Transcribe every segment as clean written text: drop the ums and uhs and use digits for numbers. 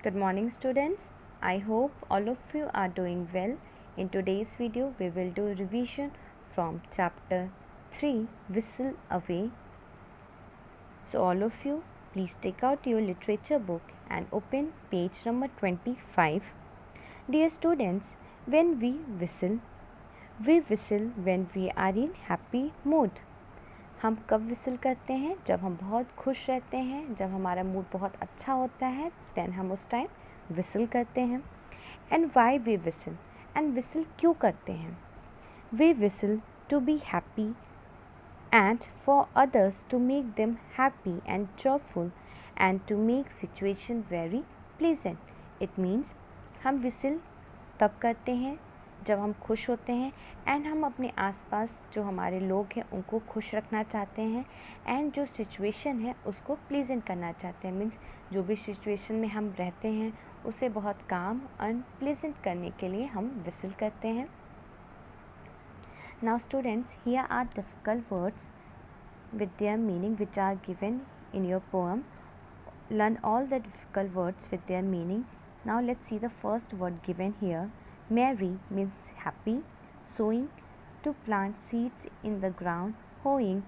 Good morning students. I hope all of you are doing well. In today's video we will do revision from chapter 3 Whistle Away. So all of you please take out your literature book and open page number 25. Dear students, when we whistle when we are in happy mood. हम कब whistle करते हैं? जब हम बहुत खुश रहते हैं, जब हमारा मूड बहुत अच्छा होता है, देन हम उस टाइम विसल करते हैं. And why we whistle, and whistle क्यों करते हैं? We whistle to be happy and for others to make them happy and joyful and to make situation very pleasant. It means हम whistle तब करते हैं जब हम खुश होते हैं एंड हम अपने आसपास जो हमारे लोग हैं उनको खुश रखना चाहते हैं एंड जो सिचुएशन है उसको प्लीजेंट करना चाहते हैं. मीन्स जो भी सिचुएशन में हम रहते हैं उसे बहुत काम एंड प्लीजेंट करने के लिए हम विसल करते हैं. Now students, here are difficult words with their meaning which are given in your poem. Learn all the difficult words with their meaning. Now let's see the first word given here. Merry means happy. Sowing, to plant seeds in the ground. Hoeing,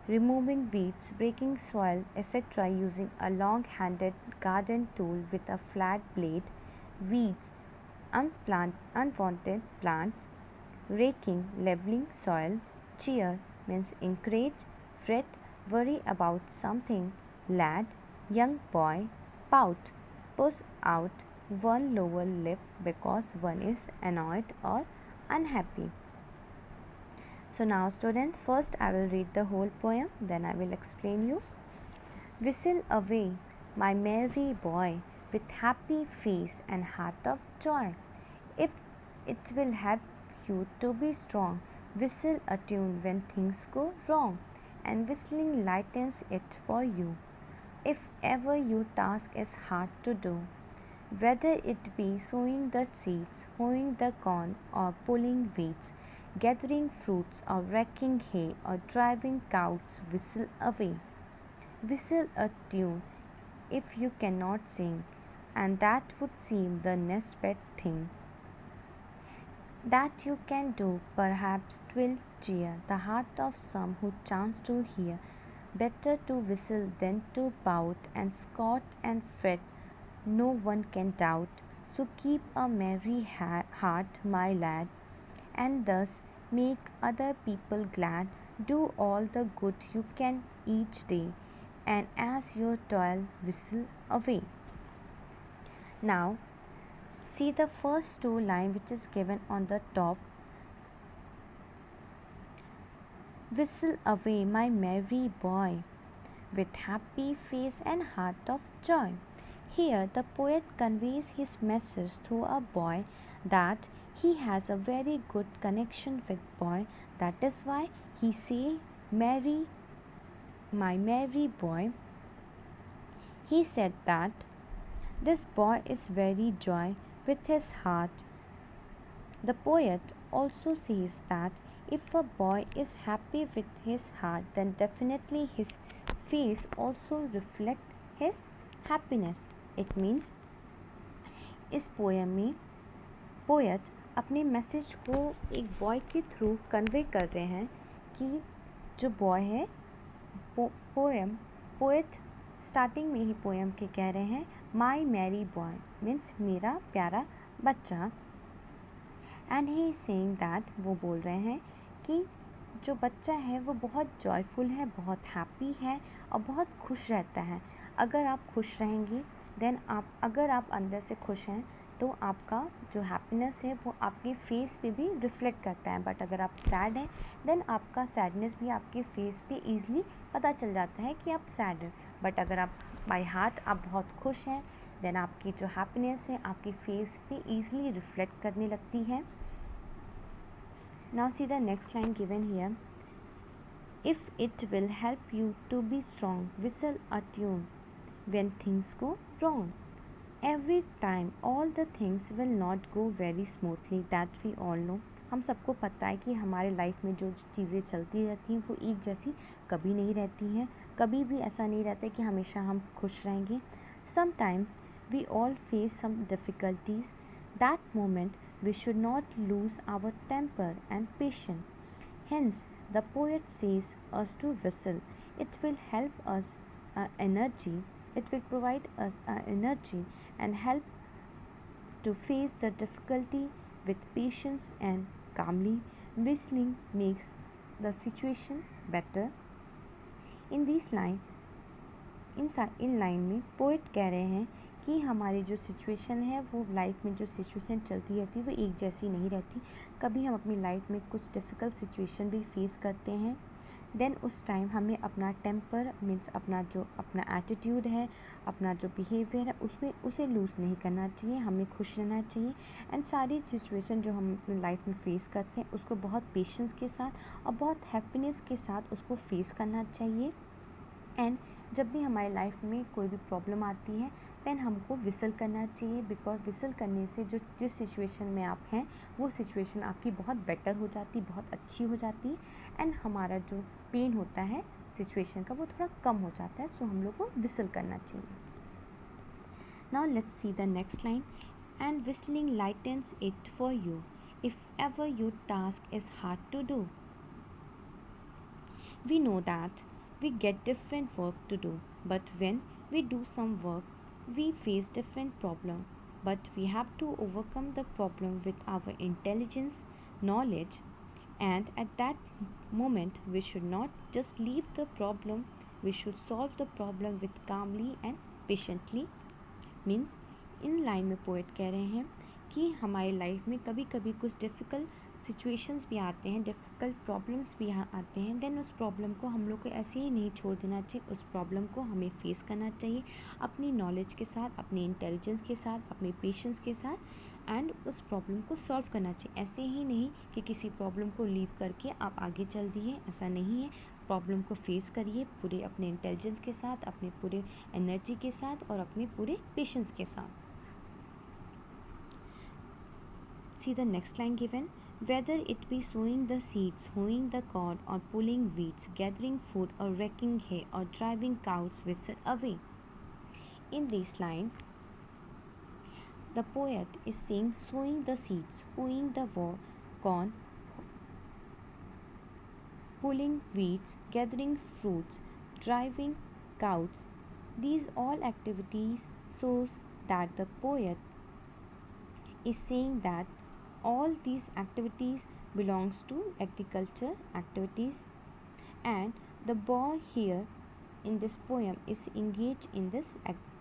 removing weeds, breaking soil, etc. using a long-handled garden tool with a flat blade. Weeds, unwanted plants. Raking, leveling soil. Cheer means encourage. Fret, worry about something. Lad, young boy. Pout, push out one lower lip because one is annoyed or unhappy. So now students, first I will read the whole poem, then I will explain you. Whistle away, my merry boy, with happy face and heart of joy. If it will help you to be strong, whistle a tune when things go wrong, and whistling lightens it for you. If ever your task is hard to do, whether it be sowing the seeds, hoeing the corn, or pulling weeds, gathering fruits, or raking hay, or driving cows, whistle away. Whistle a tune if you cannot sing, and that would seem the next best thing that you can do. Perhaps 'twill cheer the heart of some who chance to hear. Better to whistle than to pout and scout and fret, no one can doubt. So keep a merry heart, my lad, and thus make other people glad. Do all the good you can each day, and as your toil whistle away. Now see the first two lines which is given on the top. Whistle away, my merry boy, with happy face and heart of joy. Here the poet conveys his message through a boy that he has a very good connection with boy. That is why he say merry, my merry boy. He said that this boy is very joy with his heart. The poet also says that if a boy is happy with his heart, then definitely his face also reflect his happiness. It means इस poem में poet अपने message को एक boy के through convey कर रहे हैं कि जो बॉय है पोएट स्टार्टिंग में ही पोएम के कह रहे हैं माई मैरी बॉय मीन्स मेरा प्यारा बच्चा. And he is saying that, वो बोल रहे हैं कि जो बच्चा है वो बहुत जॉयफुल है, बहुत हैप्पी है और बहुत खुश रहता है. अगर आप खुश रहेंगे देन अगर आप अंदर से खुश हैं तो आपका जो हैप्पीनेस है वो आपके फेस पे भी रिफ्लेक्ट करता है. बट अगर आप सैड हैं देन आपका सैडनेस भी आपके फेस पे ईजिली पता चल जाता है कि आप सैड हैं. बट अगर आप बाय हार्ट आप बहुत खुश हैं देन आपकी जो हैप्पीनेस है आपके फेस पे ईजिली रिफ्लेक्ट करने लगती है. Now see the next line given here. If it will help you to be strong, whistle a tune when things go wrong. Every time all the things will not go very smoothly, that we all know. हम सबको पता है कि हमारे life में जो चीज़ें चलती रहती हैं वो एक जैसी कभी नहीं रहती हैं. कभी भी ऐसा नहीं रहता कि हमेशा हम खुश रहेंगे. Sometimes We all face some difficulties. That moment we should not lose our temper and patience. Hence, the poet says us to whistle. It will help us energy. It will provide us energy and help to face the difficulty with patience and calmly. Whistling makes the situation better. In this line, in line में poet कह रहे हैं कि हमारी जो situation है वो life में जो सिचुएशन चलती रहती है वो एक जैसी नहीं रहती. कभी हम अपनी लाइफ में कुछ डिफ़िकल्ट सिचुएशन भी फेस करते हैं. देन उस टाइम हमें अपना टेम्पर मीन्स अपना एटीट्यूड है, अपना जो बिहेवियर है उसमें उसे लूज़ नहीं करना चाहिए. हमें खुश रहना चाहिए एंड सारी सिचुएशन जो हम अपनी लाइफ में फ़ेस करते हैं उसको बहुत पेशेंस के साथ और बहुत हैप्पीनेस के साथ उसको फेस करना चाहिए. एंड जब भी हमारी लाइफ में कोई भी प्रॉब्लम आती है देन हमको विसल करना चाहिए, बिकॉज विसल करने से जो जिस सिचुएशन में आप हैं वो सिचुएशन आपकी बहुत बेटर हो जाती, बहुत अच्छी हो जाती है एंड हमारा जो पेन होता है सिचुएशन का वो थोड़ा कम हो जाता है. सो हम लोग को विसल करना चाहिए. Now let's see the next line. And whistling lightens it for you if ever your task is hard to do. We know that we get different work to do, but when we do some work, we face different problem. But we have to overcome the problem with our intelligence, knowledge, and at that moment we should not just leave the problem, we should solve the problem with calmly and patiently. Means in line में poet कह रहे हैं कि हमारी life में कभी कभी कुछ डिफ़िकल्ट सिचुएशंस भी आते हैं, डिफ़िकल्ट प्रॉब्लम्स भी यहाँ आते हैं. देन उस प्रॉब्लम को हम लोग को ऐसे ही नहीं छोड़ देना चाहिए. उस प्रॉब्लम को हमें फेस करना चाहिए अपनी नॉलेज के साथ, अपनी इंटेलिजेंस के साथ, अपने पेशेंस के साथ एंड उस प्रॉब्लम को सॉल्व करना चाहिए. ऐसे ही नहीं कि किसी प्रॉब्लम को लीव करके आप आगे चल दिए, ऐसा नहीं है. प्रॉब्लम को फेस करिए पूरे अपने इंटेलिजेंस के साथ, अपने पूरे एनर्जी के साथ और अपने पूरे पेशेंस के साथ. See the next line given. Whether it be sowing the seeds, hoeing the corn, or pulling weeds, gathering food, or wrecking hay, or driving cows whistle away. In this line, the poet is saying sowing the seeds, hoeing the corn, pulling weeds, gathering fruits, driving cows. These all activities shows that the poet is saying that all these activities belongs to agriculture activities and the boy here in this poem is engaged in this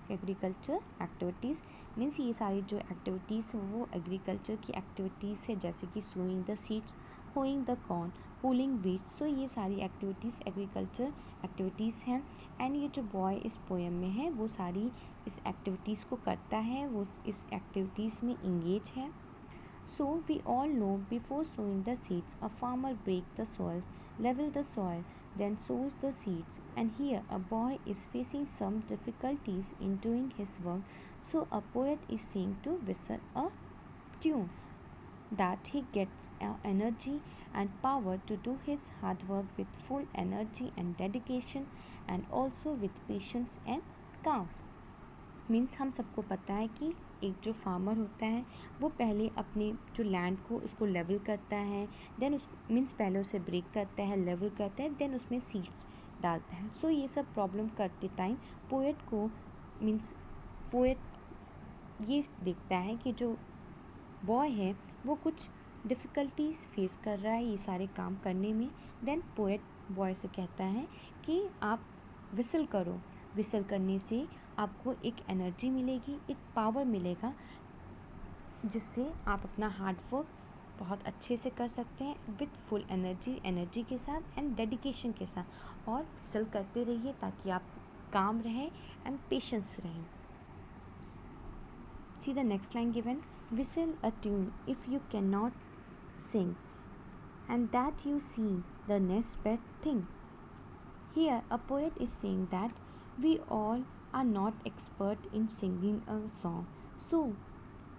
agriculture activities. Means ये सारी जो activities हैं वो agriculture की activities है, जैसे कि sowing the seeds, hoeing the corn, pulling weeds. So ये सारी एक्टिविटीज़ एग्रीकल्चर एक्टिविटीज़ हैं एंड ये जो बॉय इस पोएम में है वो सारी इस एक्टिविटीज़ को करता है, वो इस एक्टिविटीज़ में इंगेज है. So we all know before sowing the seeds, a farmer breaks the soil, level the soil, then sows the seeds. And here a boy is facing some difficulties in doing his work. So a poet is saying to whistle a tune that he gets energy and power to do his hard work with full energy and dedication and also with patience and calm. Means हम सबको पता है कि एक जो farmer होता है वो पहले अपने जो लैंड को उसको लेवल करता है, देन उस मीन्स पहले उसे ब्रेक करता है, लेवल करता है, देन उसमें सीड्स डालता है. सो ये सब प्रॉब्लम करते टाइम पोएट को मीन्स पोएट ये देखता है कि जो बॉय है वो कुछ डिफ़िकल्टीज फेस कर रहा है ये सारे काम करने में. देन पोएट बॉय से कहता है कि आप विसल करो. विसल करने से आपको एक एनर्जी मिलेगी, एक पावर मिलेगा, जिससे आप अपना हार्ड वर्क बहुत अच्छे से कर सकते हैं विथ फुल एनर्जी के साथ एंड डेडिकेशन के साथ. और विसल करते रहिए ताकि आप काम रहें एंड पेशेंस रहें. See the next line given. Whistle a tune if you cannot sing, and that you see the next best thing. Here a poet is saying that we all are not expert in singing a song. So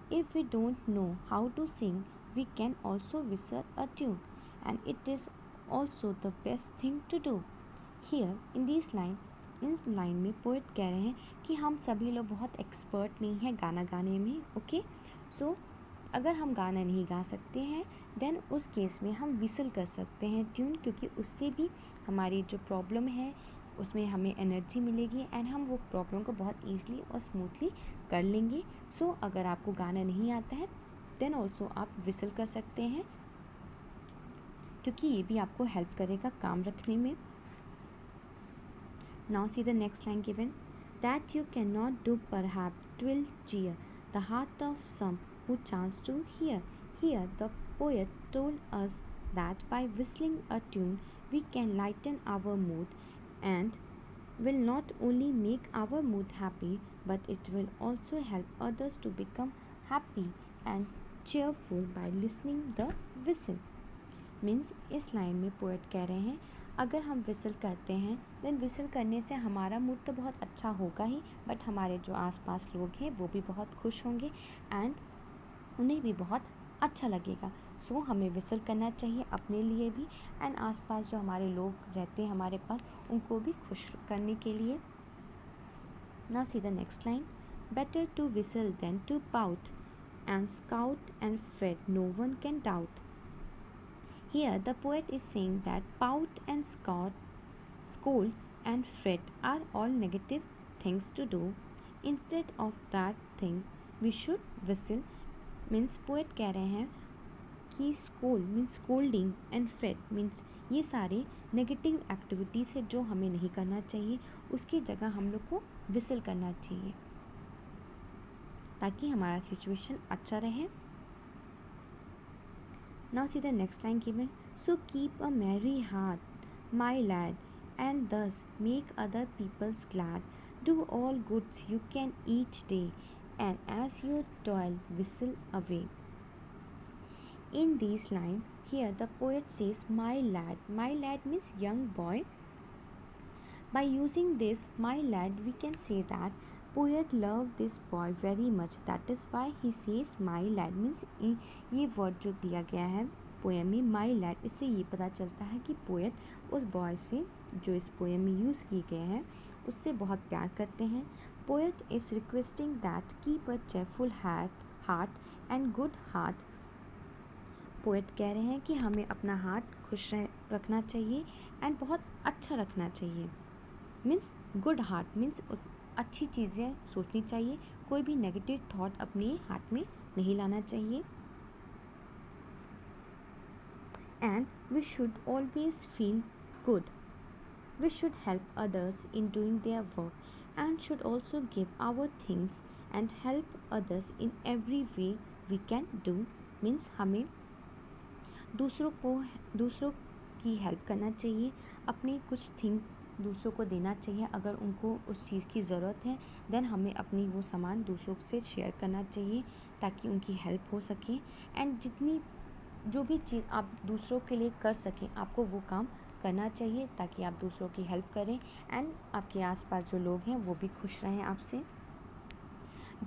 if we don't know how to sing, we can also whistle a tune, and it is also the best thing to do. Here in this line, इस line में poet कह रहे हैं कि हम सभी लोग बहुत एक्सपर्ट नहीं हैं गाना गाने में, ओके। सो अगर हम गाना नहीं गा सकते हैं देन उस केस में हम विसल कर सकते हैं ट्यून, क्योंकि उससे भी हमारी जो प्रॉब्लम है उसमें हमें एनर्जी मिलेगी एंड हम वो प्रॉब्लम को बहुत ईजिली और स्मूथली कर लेंगे। सो अगर आपको गाना नहीं आता है देन ऑल्सो आप विसल कर सकते हैं, क्योंकि ये भी आपको हेल्प करेगा काम रखने में। Now see the next line given, that you can not do perhaps twill cheer the heart of some who chance to hear. Here the poet told us that by whistling a tune we can lighten our mood and will not only make our mood happy but it will also help others to become happy and cheerful by listening the whistle. Means इस line में poet कह रहे हैं अगर हम whistle करते हैं then whistle करने से हमारा मूड तो बहुत अच्छा होगा ही, बट हमारे जो आसपास लोग हैं वो भी बहुत खुश होंगे एंड उन्हें भी बहुत अच्छा लगेगा। सो हमें विसल करना चाहिए अपने लिए भी एंड आसपास जो हमारे लोग रहते हैं हमारे पास उनको भी खुश करने के लिए। Now see the next line, better to whistle than to pout and scout and fret no one can doubt. Here the poet is saying that pout and scold and fret are all negative things to do. Instead of that thing we should whistle. Means poet कह रहे हैं कि scold means scolding and fret means ये सारे negative activities है जो हमें नहीं करना चाहिए, उसकी जगह हम लोग को विसल करना चाहिए ताकि हमारा सिचुएशन अच्छा रहे। Now see the next line given. So keep a merry heart, my lad, and thus make other people's glad. Do all goods you can each day, and as you toil, whistle away. In this line, here the poet says, my lad. My lad means young boy. By using this, my lad, we can say that poet loved this boy very much. That is why he says my lad means ये word जो दिया गया है poem में my lad, इससे ये पता चलता है कि पोएट उस बॉय से जो इस पोएम में यूज़ किए गए हैं उससे बहुत प्यार करते हैं। Poet is requesting that keep a cheerful heart and good heart. Poet कह रहे हैं कि हमें अपना हार्ट खुश रखना चाहिए एंड बहुत अच्छा रखना चाहिए. मीन्स गुड हार्ट मीन्स अच्छी चीज़ें सोचनी चाहिए, कोई भी नेगेटिव थॉट अपने हार्ट में नहीं लाना चाहिए. And we should always feel good. We should help others in doing their work and should also give our things and help others in every way we can do. Means हमें दूसरों की help करना चाहिए, अपनी कुछ thing दूसरों को देना चाहिए. अगर उनको उस चीज़ की ज़रूरत है देन हमें अपनी वो सामान दूसरों से शेयर करना चाहिए ताकि उनकी हेल्प हो सके. एंड जो भी चीज़ आप दूसरों के लिए कर सकें आपको वो काम करना चाहिए ताकि आप दूसरों की हेल्प करें एंड आपके आसपास जो लोग हैं वो भी खुश रहें आपसे.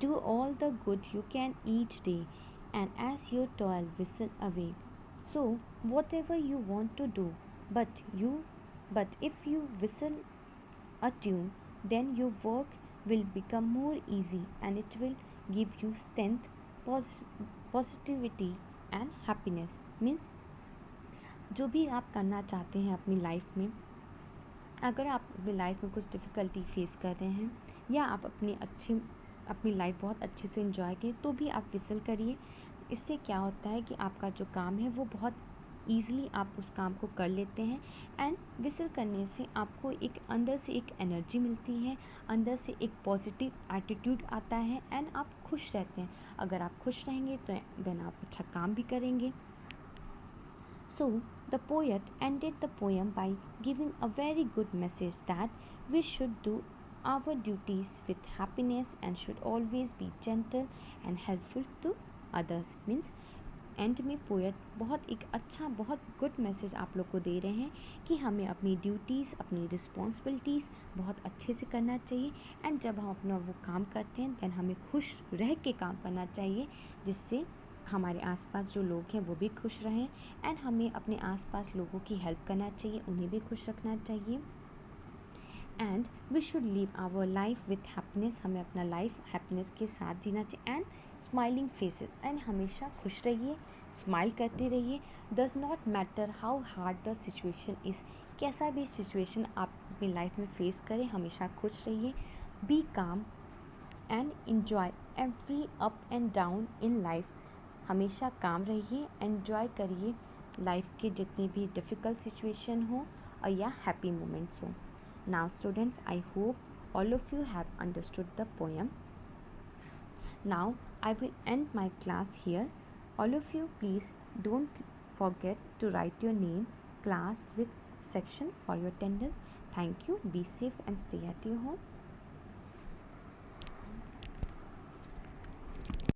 Do all the good you can each day and as your toil whistle away. So whatever you want to do, but if you whistle a tune, then your work will become more easy and it will give you strength, positivity and happiness. Means जो भी आप करना चाहते हैं अपनी life में, अगर आप अपनी लाइफ में कुछ डिफ़िकल्टी फेस कर रहे हैं या आप अपनी लाइफ बहुत अच्छे से एंजॉय करें तो भी आप विसल करिए. इससे क्या होता है कि आपका जो काम है वो बहुत ईज़िली आप उस काम को कर लेते हैं एंड विसल करने से आपको एक अंदर से एक एनर्जी मिलती है, अंदर से एक पॉजिटिव एटीट्यूड आता है एंड आप खुश रहते हैं. अगर आप खुश रहेंगे तो देन आप अच्छा काम भी करेंगे. So the poet ended the poem by giving a very good message that we should do our duties with happiness and should always be gentle and helpful to others. Means and में poet बहुत good message आप लोग को दे रहे हैं कि हमें अपनी ड्यूटीज़ अपनी रिस्पॉन्सिबिलिटीज़ बहुत अच्छे से करना चाहिए एंड जब हम अपना वो काम करते हैं देन हमें खुश रह के काम करना चाहिए जिससे हमारे आसपास जो लोग हैं वो भी खुश रहें एंड हमें अपने आसपास लोगों की हेल्प करना चाहिए, उन्हें भी खुश रखना चाहिए. And we should live our life with happiness, हमें अपना लाइफ हैप्पीनेस के साथ जीना चाहिए। एंड स्माइलिंग फेसेस, एंड हमेशा खुश रहिए, स्माइल करते रहिए। Does not matter how hard the situation is, कैसा भी सिचुएशन आप अपनी लाइफ में फेस करें, हमेशा खुश रहिए। बी काम and enjoy every up and down in life, हमेशा काम रहिए, एन्जॉय करिए लाइफ के जितने भी डिफ़िकल्ट सिचुएशन हो और या हैप्पी मोमेंट्स हो। Now students, I hope all of you have understood the poem. Now I will end my class here. All of you please don't forget to write your name, class with section for your attendance. Thank you. Be safe and stay at your home.